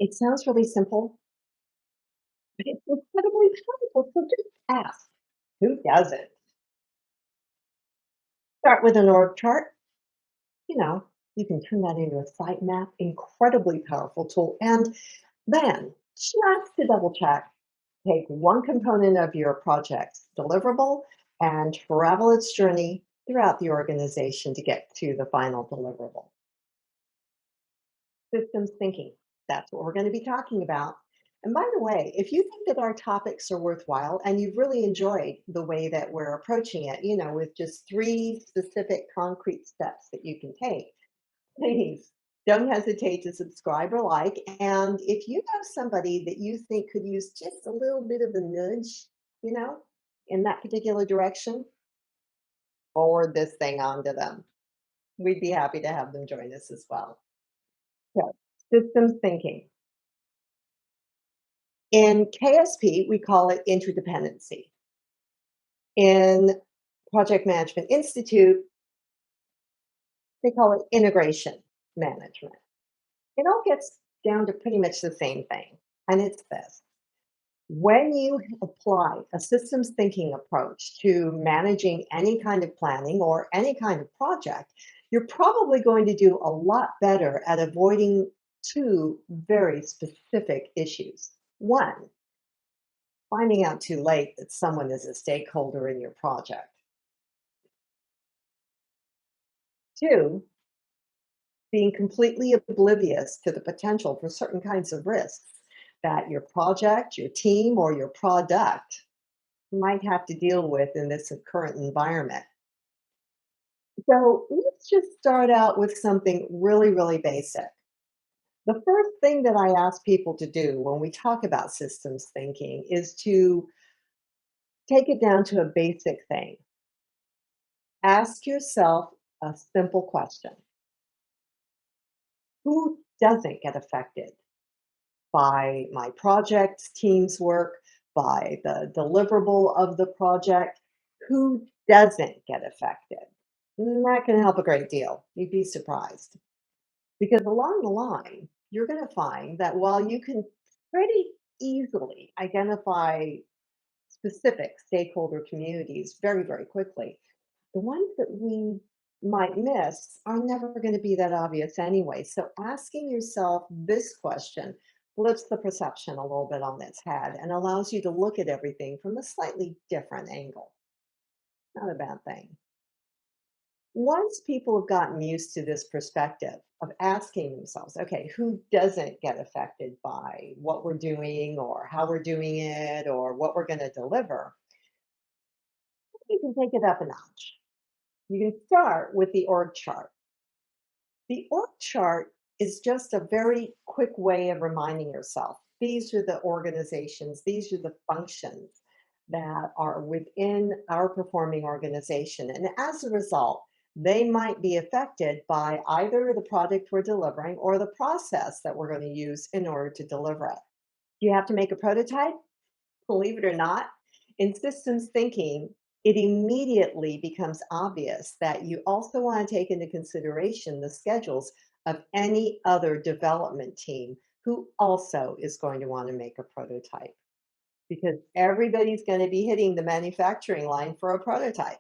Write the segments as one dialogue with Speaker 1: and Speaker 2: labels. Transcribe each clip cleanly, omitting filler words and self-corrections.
Speaker 1: It sounds really simple, but it's incredibly powerful. So just ask, who does it? Start with an org chart. You know, you can turn that into a site map, incredibly powerful tool. And then, just to double check, take one component of your project's deliverable and travel its journey throughout the organization to get to the final deliverable. Systems thinking. That's what we're going to be talking about. And by the way, if you think that our topics are worthwhile and you've really enjoyed the way that we're approaching it, with just three specific concrete steps that you can take, please don't hesitate to subscribe or like. And if you know somebody that you think could use just a little bit of a nudge, you know, in that particular direction, forward this thing on to them. We'd be happy to have them join us as well. So, systems thinking. In KSP, we call it interdependency. In Project Management Institute, they call it integration management. It all gets down to pretty much the same thing, and it's this. When you apply a systems thinking approach to managing any kind of planning or any kind of project, you're probably going to do a lot better at avoiding two very specific issues. One, finding out too late that someone is a stakeholder in your project. Two, being completely oblivious to the potential for certain kinds of risks that your project, your team, or your product might have to deal with in this current environment. So let's just start out with something really, really basic. The first thing that I ask people to do when we talk about systems thinking is to take it down to a basic thing. Ask yourself a simple question. Who doesn't get affected by my project's team's work, by the deliverable of the project? Who doesn't get affected? And that can help a great deal. You'd be surprised. Because along the line, you're going to find that while you can pretty easily identify specific stakeholder communities very, very quickly, the ones that we might miss are never going to be that obvious anyway. So asking yourself this question flips the perception a little bit on its head and allows you to look at everything from a slightly different angle. Not a bad thing. Once people have gotten used to this perspective of asking themselves, okay, who doesn't get affected by what we're doing or how we're doing it or what we're going to deliver, you can take it up a notch. You can start with the org chart. The org chart is just a very quick way of reminding yourself these are the organizations, these are the functions that are within our performing organization. And as a result, they might be affected by either the product we're delivering or the process that we're going to use in order to deliver it. Do you have to make a prototype? Believe it or not, in systems thinking, it immediately becomes obvious that you also want to take into consideration the schedules of any other development team who also is going to want to make a prototype because everybody's going to be hitting the manufacturing line for a prototype.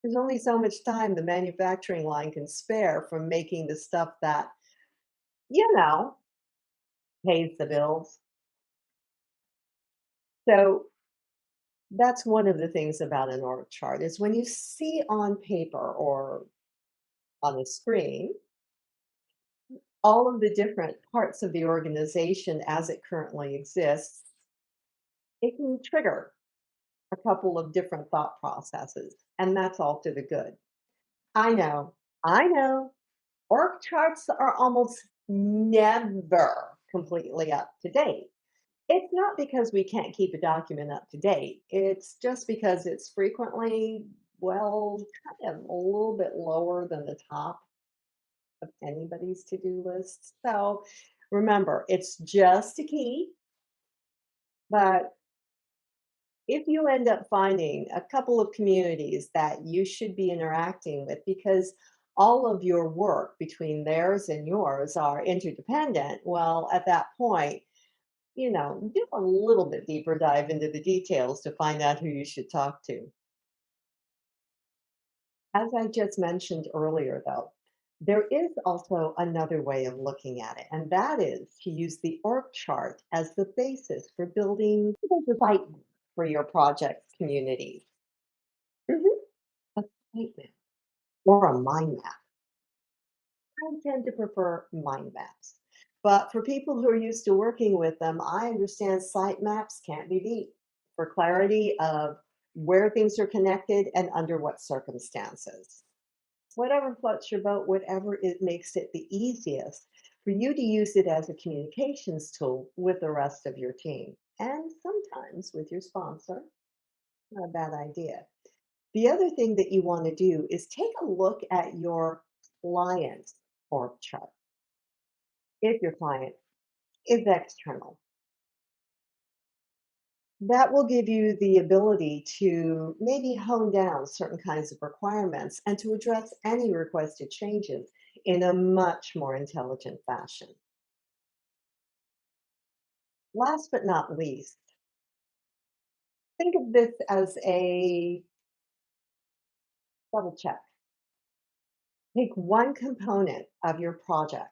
Speaker 1: There's only so much time the manufacturing line can spare from making the stuff that, you know, pays the bills. So that's one of the things about an org chart is when you see on paper or on the screen all of the different parts of the organization as it currently exists, it can trigger a couple of different thought processes, and that's all to the good. I know, I know, org charts are almost never completely up to date. It's not because we can't keep a document up to date. It's just because it's frequently, well, kind of a little bit lower than the top of anybody's to-do list. So remember, it's just a key, but if you end up finding a couple of communities that you should be interacting with, because all of your work between theirs and yours are interdependent, well, at that point, do a little bit deeper dive into the details to find out who you should talk to. As I just mentioned earlier, though, there is also another way of looking at it, and that is to use the org chart as the basis for building the site for your project's communities. Mhm. A site map or a mind map. I tend to prefer mind maps. But for people who are used to working with them, I understand site maps can't be beat for clarity of where things are connected and under what circumstances. Whatever floats your boat, whatever it makes it the easiest for you to use it as a communications tool with the rest of your team and sometimes with your sponsor. Not a bad idea. The other thing that you want to do is take a look at your client's org chart. If your client is external, that will give you the ability to maybe hone down certain kinds of requirements and to address any requested changes in a much more intelligent fashion. Last but not least, think of this as a double check. Take one component of your project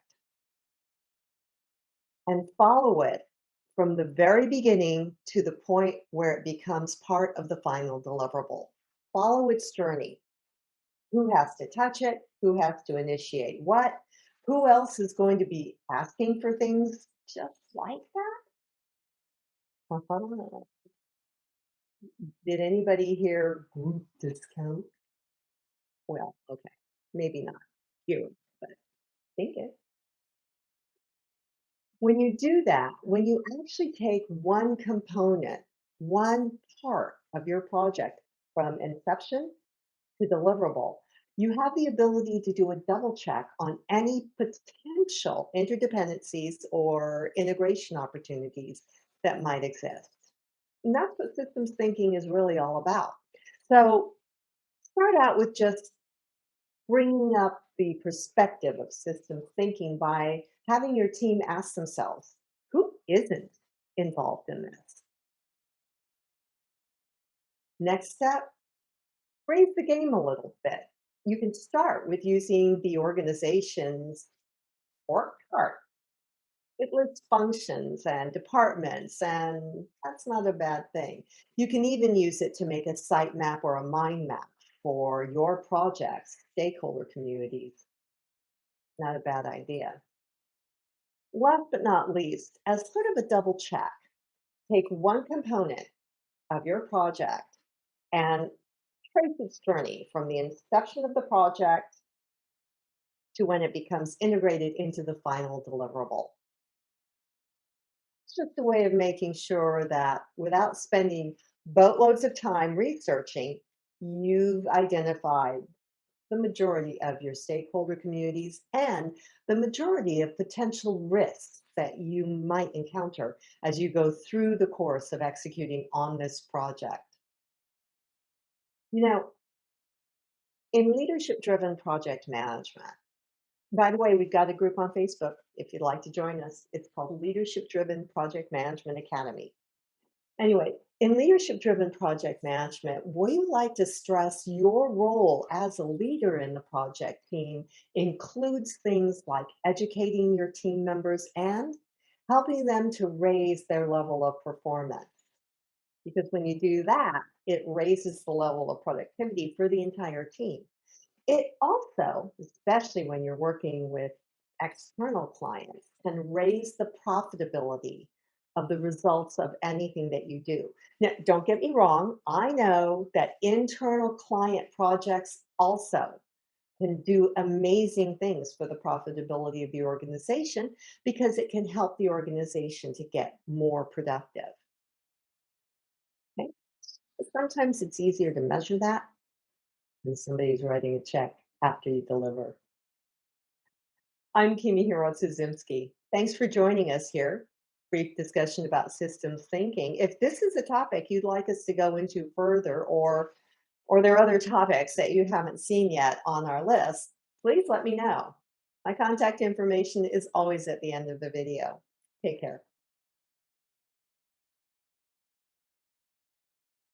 Speaker 1: and follow it from the very beginning to the point where it becomes part of the final deliverable. Follow its journey. Who has to touch it? Who has to initiate what? Who else is going to be asking for things just like that? Did anybody hear group discount? Well, okay, maybe not you, but think it. When you do that, when you actually take one component, one part of your project from inception to deliverable, you have the ability to do a double check on any potential interdependencies or integration opportunities that might exist. And that's what systems thinking is really all about. So start out with just bringing up the perspective of systems thinking by having your team ask themselves, who isn't involved in this? Next step, raise the game a little bit. You can start with using the organization's org chart. It lists functions and departments, and that's not a bad thing. You can even use it to make a site map or a mind map for your project's stakeholder communities. Not a bad idea. Last but not least, as sort of a double check, take one component of your project and trace its journey from the inception of the project to when it becomes integrated into the final deliverable. It's just a way of making sure that without spending boatloads of time researching, you've identified the majority of your stakeholder communities and the majority of potential risks that you might encounter as you go through the course of executing on this project. You know, in leadership driven project management, by the way, we've got a group on Facebook if you'd like to join us. It's called Leadership Driven Project Management Academy. Anyway, in leadership driven project management, we like to stress your role as a leader in the project team includes things like educating your team members and helping them to raise their level of performance. Because when you do that, it raises the level of productivity for the entire team. It also, especially when you're working with external clients, can raise the profitability of the results of anything that you do. Now, don't get me wrong, I know that internal client projects also can do amazing things for the profitability of the organization because it can help the organization to get more productive. Okay? Sometimes it's easier to measure that when somebody's writing a check after you deliver. I'm Kimi Thanks for joining us here. Brief discussion about systems thinking. If this is a topic you'd like us to go into further, or there are other topics that you haven't seen yet on our list, please let me know. My contact information is always at the end of the video. Take care.